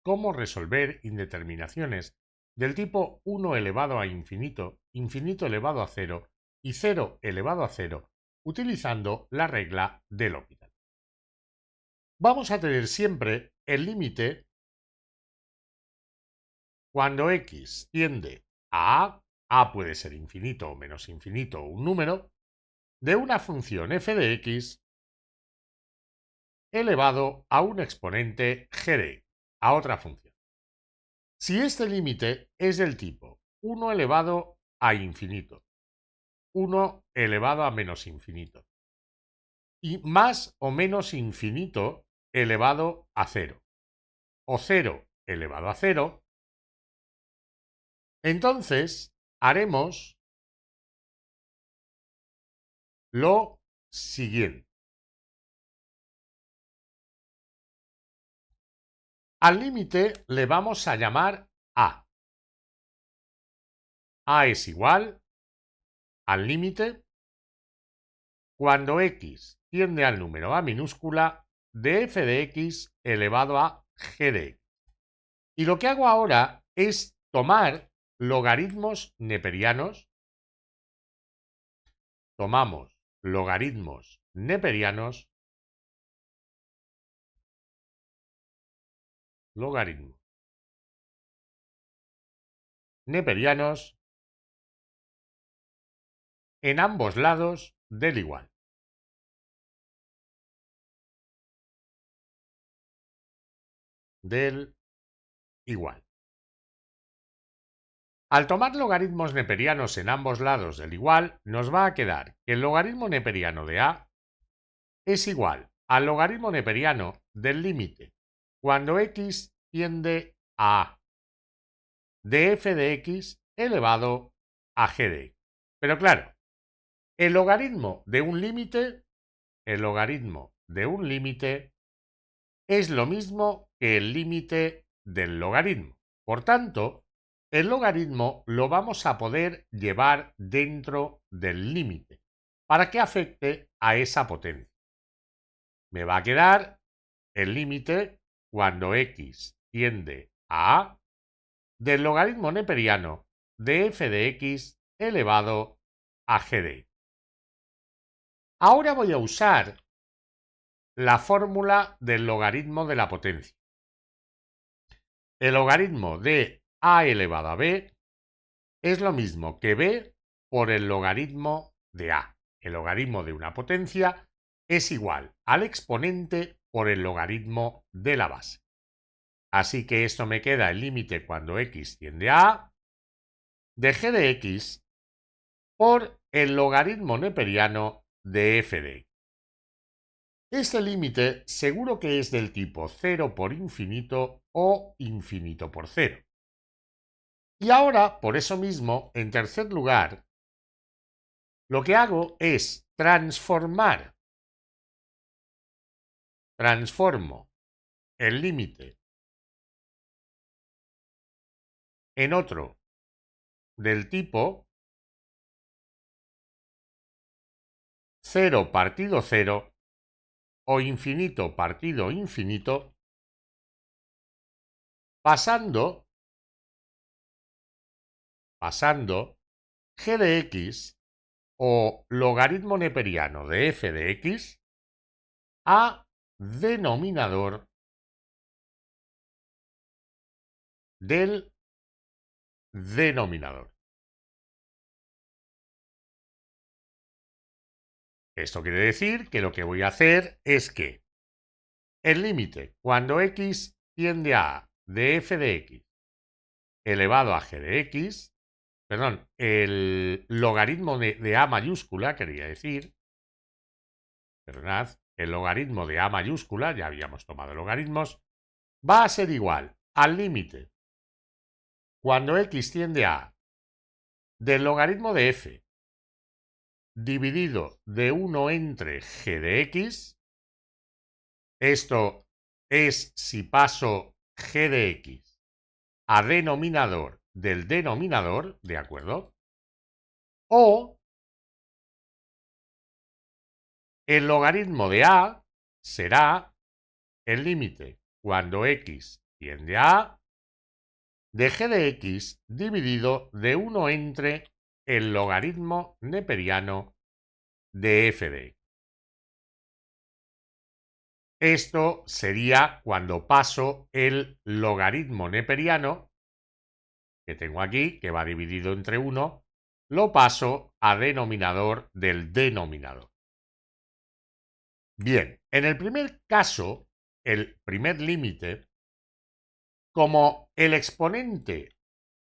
cómo resolver indeterminaciones del tipo 1 elevado a infinito, infinito elevado a 0 y 0 elevado a 0 utilizando la regla de L'Hopital. Vamos a tener siempre el límite cuando x tiende a a puede ser infinito o menos infinito o un número, de una función f de x elevado a un exponente g de x, a otra función. Si este límite es del tipo 1 elevado a infinito, 1 elevado a menos infinito y más o menos infinito elevado a 0 o 0 elevado a 0, entonces haremos lo siguiente. Al límite le vamos a llamar a. A es igual al límite cuando x tiende al número a minúscula de f de x elevado a g de x. Y lo que hago ahora es tomar logaritmos neperianos. Tomamos logaritmos neperianos. Logaritmos neperianos en ambos lados del igual. Del igual. Al tomar logaritmos neperianos en ambos lados del igual, nos va a quedar que el logaritmo neperiano de a es igual al logaritmo neperiano del límite cuando x tiende a de f de x elevado a g de x. Pero claro, el logaritmo de un límite, es lo mismo que el límite del logaritmo. Por tanto, el logaritmo lo vamos a poder llevar dentro del límite para que afecte a esa potencia. Me va a quedar el límite cuando x tiende a a del logaritmo neperiano de f de x elevado a g de x. Ahora voy a usar la fórmula del logaritmo de la potencia. El logaritmo de a elevado a b es lo mismo que b por el logaritmo de a. El logaritmo de una potencia es igual al exponente por el logaritmo de la base. Así que esto me queda el límite cuando x tiende a de g de x por el logaritmo neperiano de f de x. Este límite seguro que es del tipo 0 por infinito o infinito por 0. Y ahora, por eso mismo, en tercer lugar, lo que hago es transformo el límite en otro del tipo 0 partido 0 o infinito partido infinito, pasando g de x o logaritmo neperiano de f de x a denominador del denominador. Esto quiere decir que lo que voy a hacer es que el límite cuando x tiende a de f de x elevado a g de x, perdón, el logaritmo de a mayúscula, quería decir, perdonad, el logaritmo de a mayúscula, ya habíamos tomado logaritmos, va a ser igual al límite cuando x tiende a del logaritmo de f dividido de 1 entre g de x. Esto es si paso g de x a denominador del denominador, ¿de acuerdo? O el logaritmo de a será el límite cuando x tiende a A de g de x dividido de 1 entre el logaritmo neperiano de f de x. Esto sería cuando paso el logaritmo neperiano, que tengo aquí, que va dividido entre 1, lo paso a denominador del denominador. Bien, en el primer caso, el primer límite, como el exponente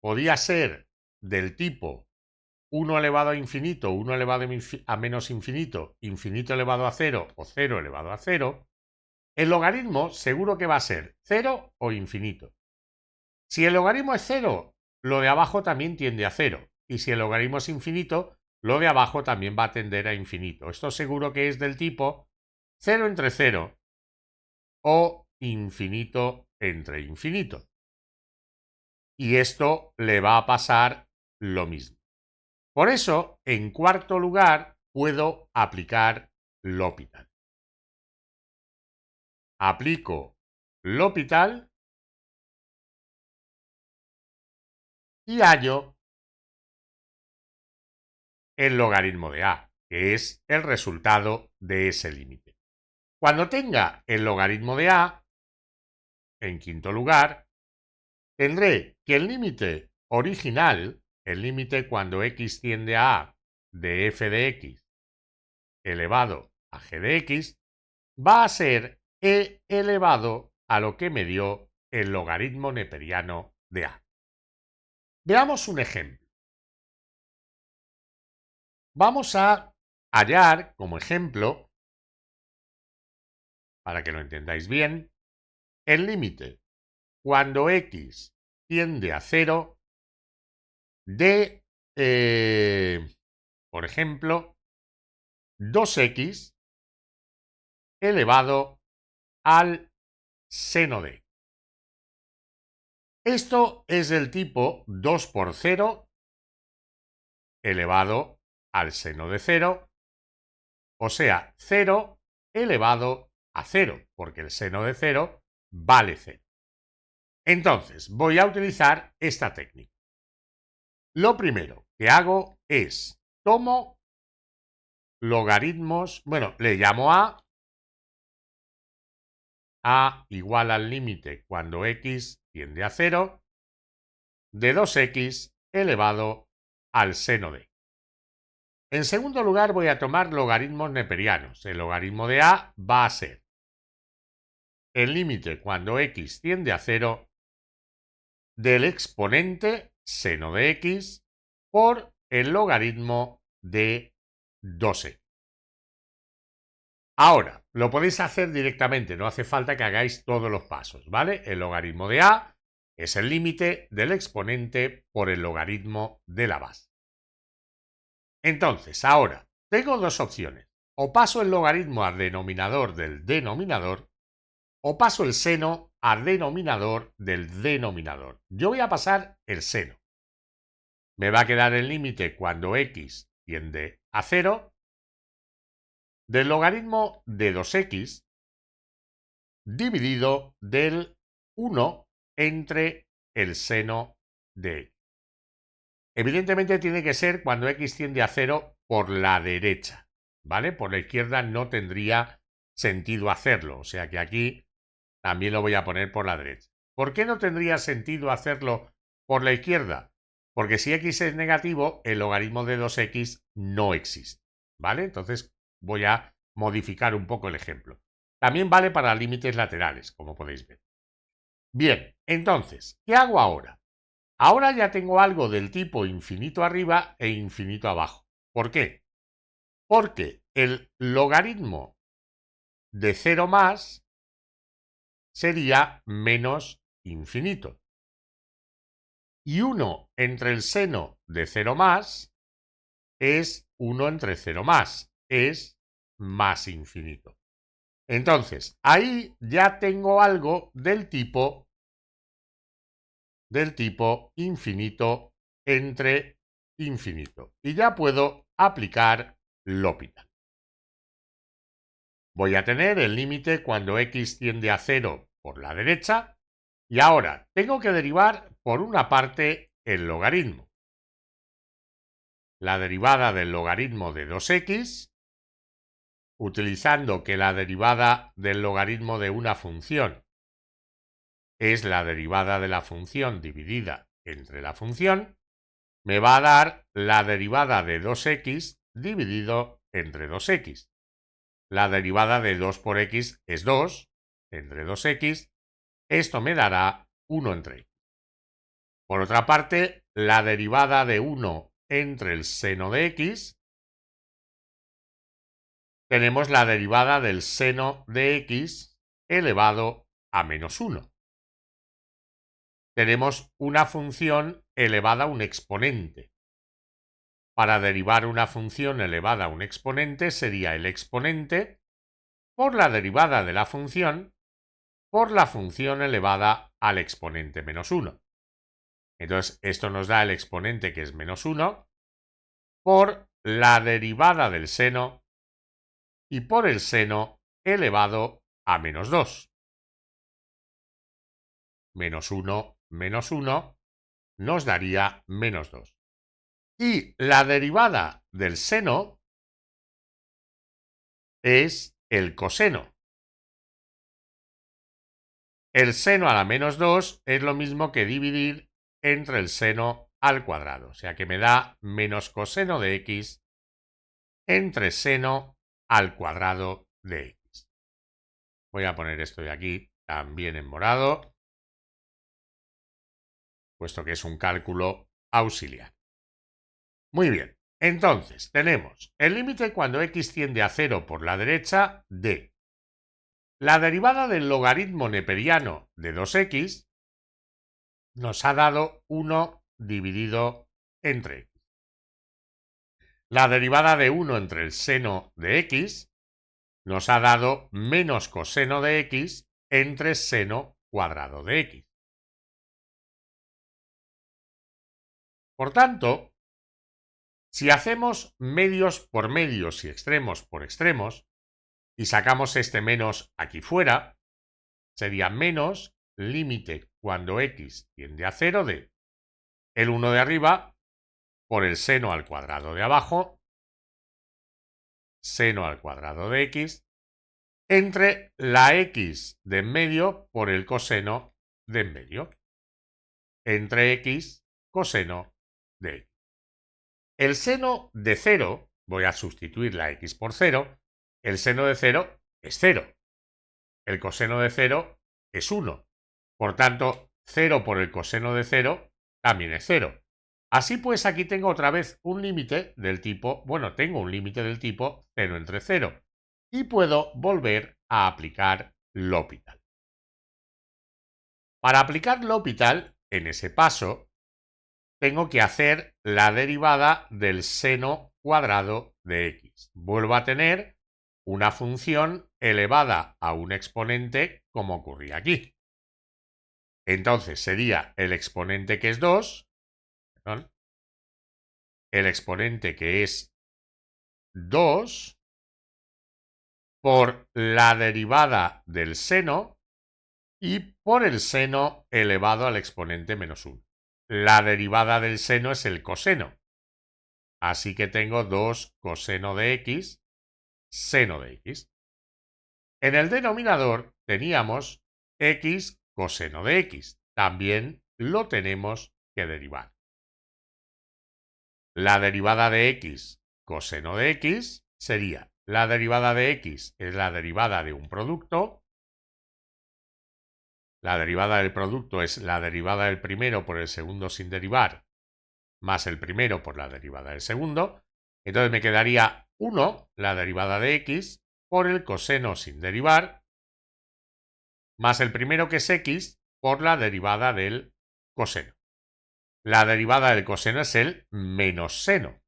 podía ser del tipo 1 elevado a infinito, 1 elevado a menos infinito, infinito elevado a 0 o 0 elevado a 0, el logaritmo seguro que va a ser 0 o infinito. Si el logaritmo es 0, lo de abajo también tiende a 0. Y si el logaritmo es infinito, lo de abajo también va a tender a infinito. Esto seguro que es del tipo 0 entre 0 o infinito entre infinito. Y esto le va a pasar lo mismo. Por eso, en cuarto lugar, puedo aplicar L'Hopital. Aplico L'Hopital y hallo el logaritmo de A, que es el resultado de ese límite. Cuando tenga el logaritmo de A, en quinto lugar, tendré que el límite original, el límite cuando x tiende a A de f de x elevado a g de x, va a ser e elevado a lo que me dio el logaritmo neperiano de A. Veamos un ejemplo. Vamos a hallar como ejemplo, para que lo entendáis bien, el límite cuando x tiende a 0 de, por ejemplo, 2x elevado al seno de. Esto es del tipo 2 por 0 elevado al seno de 0, o sea, 0 elevado a 0, porque el seno de 0 vale 0. Entonces, voy a utilizar esta técnica. Lo primero que hago es, tomo logaritmos, bueno, le llamo A igual al límite cuando x tiende a 0 de 2x elevado al seno de. En segundo lugar voy a tomar logaritmos neperianos. El logaritmo de A va a ser el límite cuando x tiende a 0 del exponente seno de x por el logaritmo de 2x. Ahora, lo podéis hacer directamente, no hace falta que hagáis todos los pasos, ¿vale? El logaritmo de A es el límite del exponente por el logaritmo de la base. Entonces, ahora, tengo dos opciones. O paso el logaritmo al denominador del denominador, o paso el seno al denominador del denominador. Yo voy a pasar el seno. Me va a quedar el límite cuando x tiende a 0 del logaritmo de 2x dividido del 1 entre el seno de x. Evidentemente tiene que ser cuando x tiende a 0 por la derecha, ¿vale? Por la izquierda no tendría sentido hacerlo, o sea que aquí también lo voy a poner por la derecha. ¿Por qué no tendría sentido hacerlo por la izquierda? Porque si x es negativo, el logaritmo de 2x no existe, ¿vale? Entonces voy a modificar un poco el ejemplo. También vale para límites laterales, como podéis ver. Bien, entonces, ¿qué hago ahora? Ahora ya tengo algo del tipo infinito arriba e infinito abajo. ¿Por qué? Porque el logaritmo de 0 más sería menos infinito. Y 1 entre el seno de 0 más es 1 entre 0 más, es más infinito. Entonces, ahí ya tengo algo del tipo infinito entre infinito. Y ya puedo aplicar L'Hopital. Voy a tener el límite cuando x tiende a 0 por la derecha Y ahora tengo que derivar por una parte el logaritmo. La derivada del logaritmo de 2x, utilizando que la derivada del logaritmo de una función es la derivada de la función dividida entre la función, me va a dar la derivada de 2x dividido entre 2x. La derivada de 2 por x es 2 entre 2x. Esto me dará 1 entre x. Por otra parte, la derivada de 1 entre el seno de x, tenemos la derivada del seno de x elevado a menos 1. Tenemos una función elevada a un exponente. Para derivar una función elevada a un exponente sería el exponente por la derivada de la función por la función elevada al exponente menos 1. Entonces, esto nos da el exponente que es menos 1 por la derivada del seno y por el seno elevado a menos 2. Menos 1 nos daría menos 2. Y la derivada del seno es el coseno. El seno a la menos 2 es lo mismo que dividir entre el seno al cuadrado. O sea que me da menos coseno de x entre seno al cuadrado de x. Voy a poner esto de aquí también en morado, puesto que es un cálculo auxiliar. Muy bien, entonces tenemos el límite cuando x tiende a 0 por la derecha de la derivada del logaritmo neperiano de 2x nos ha dado 1 dividido entre x. La derivada de 1 entre el seno de x nos ha dado menos coseno de x entre seno cuadrado de x. Por tanto, si hacemos medios por medios y extremos por extremos y sacamos este menos aquí fuera, sería menos límite cuando x tiende a 0 de el 1 de arriba por el seno al cuadrado de abajo, seno al cuadrado de x, entre la x de en medio por el coseno de en medio, entre x coseno de x. El seno de 0, voy a sustituir la x por 0, el seno de 0 es 0. El coseno de 0 es 1. Por tanto, 0 por el coseno de 0 también es 0. Así pues, aquí tengo otra vez un límite del tipo, tengo un límite del tipo 0 entre 0. Y puedo volver a aplicar L'Hopital. Para aplicar L'Hopital, en ese paso, tengo que hacer la derivada del seno cuadrado de x. Vuelvo a tener una función elevada a un exponente como ocurría aquí. Entonces sería el exponente que es 2, el exponente que es 2 por la derivada del seno y por el seno elevado al exponente menos 1. La derivada del seno es el coseno. Así que tengo 2 coseno de x, seno de x. En el denominador teníamos x coseno de x. También lo tenemos que derivar. La derivada de x coseno de x sería la derivada de x es la derivada de un producto. La derivada del producto es la derivada del primero por el segundo sin derivar más el primero por la derivada del segundo. Entonces me quedaría 1, la derivada de x, por el coseno sin derivar, más el primero que es x por la derivada del coseno. La derivada del coseno es el menos seno.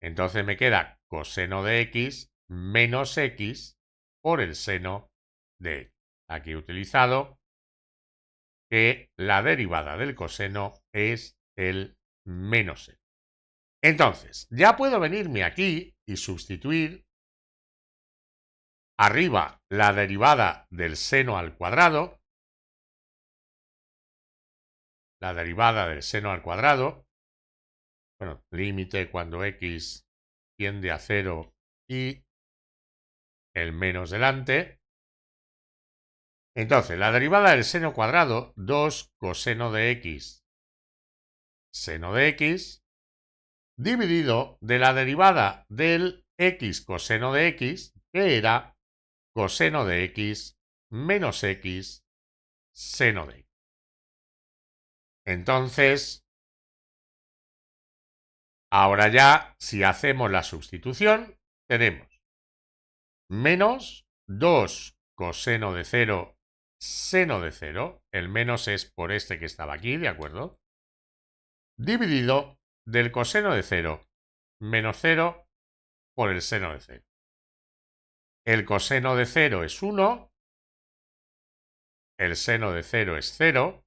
Entonces me queda coseno de x menos x por el seno de x. Aquí he utilizado que la derivada del coseno es el menos seno. Entonces, ya puedo venirme aquí y sustituir arriba la derivada del seno al cuadrado la derivada del seno al cuadrado, bueno, límite cuando x tiende a 0 y el menos delante. Entonces, la derivada del seno cuadrado, 2 coseno de x, seno de x, dividido de la derivada del x coseno de x, que era coseno de x menos x seno de x. Entonces, ahora ya, si hacemos la sustitución, tenemos menos 2 coseno de 0 seno de 0, el menos es por este que estaba aquí, ¿de acuerdo? Dividido del coseno de 0 menos 0 por el seno de 0. El coseno de 0 es 1, el seno de 0 es 0,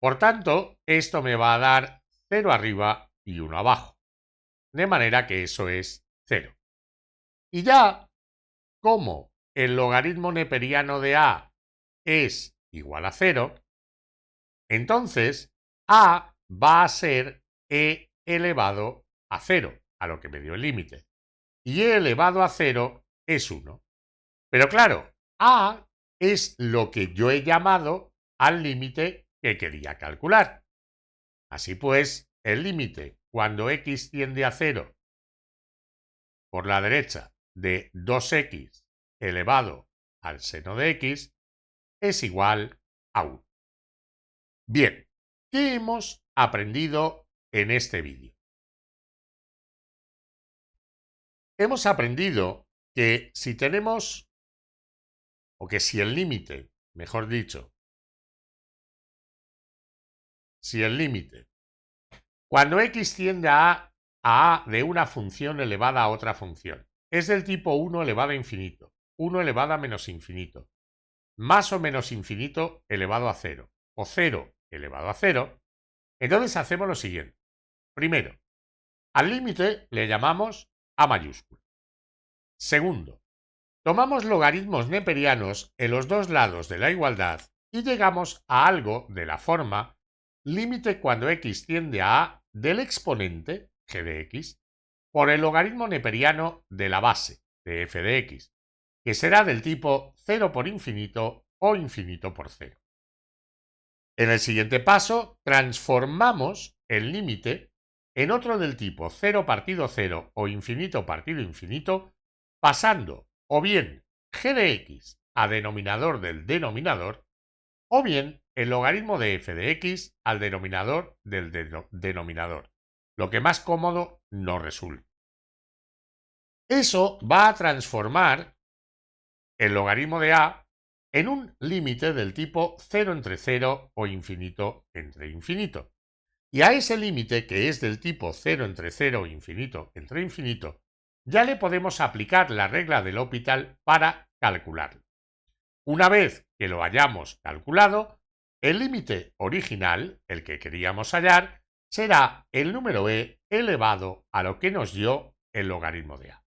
por tanto, esto me va a dar 0 arriba y 1 abajo, de manera que eso es 0. Y ya, como el logaritmo neperiano de a es igual a 0, entonces a va a ser e elevado a 0, a lo que me dio el límite. Y e elevado a 0 es 1. Pero claro, a es lo que yo he llamado al límite que quería calcular. Así pues, el límite cuando x tiende a 0 por la derecha de 2x elevado al seno de x es igual a 1. Bien, ¿qué hemos aprendido en este vídeo? Hemos aprendido que si tenemos, o que si el límite, mejor dicho, si el límite, cuando x tiende a a de una función elevada a otra función, es del tipo 1 elevado a infinito, 1 elevado a menos infinito, más o menos infinito elevado a 0, o 0 elevado a 0, entonces hacemos lo siguiente. Primero, al límite le llamamos a mayúscula. Segundo, tomamos logaritmos neperianos en los dos lados de la igualdad y llegamos a algo de la forma límite cuando x tiende a a del exponente g de x por el logaritmo neperiano de la base de f de x, que será del tipo 0 por infinito o infinito por 0. En el siguiente paso, transformamos el límite en otro del tipo 0 partido 0 o infinito partido infinito, pasando o bien g de x a denominador del denominador, o bien el logaritmo de f de x al denominador del denominador, lo que más cómodo nos resulte. Eso va a transformar el logaritmo de a en un límite del tipo 0 entre 0 o infinito entre infinito. Y a ese límite, que es del tipo 0 entre 0 o infinito entre infinito, ya le podemos aplicar la regla del L'Hopital para calcularlo. Una vez que lo hayamos calculado, el límite original, el que queríamos hallar, será el número e elevado a lo que nos dio el logaritmo de a.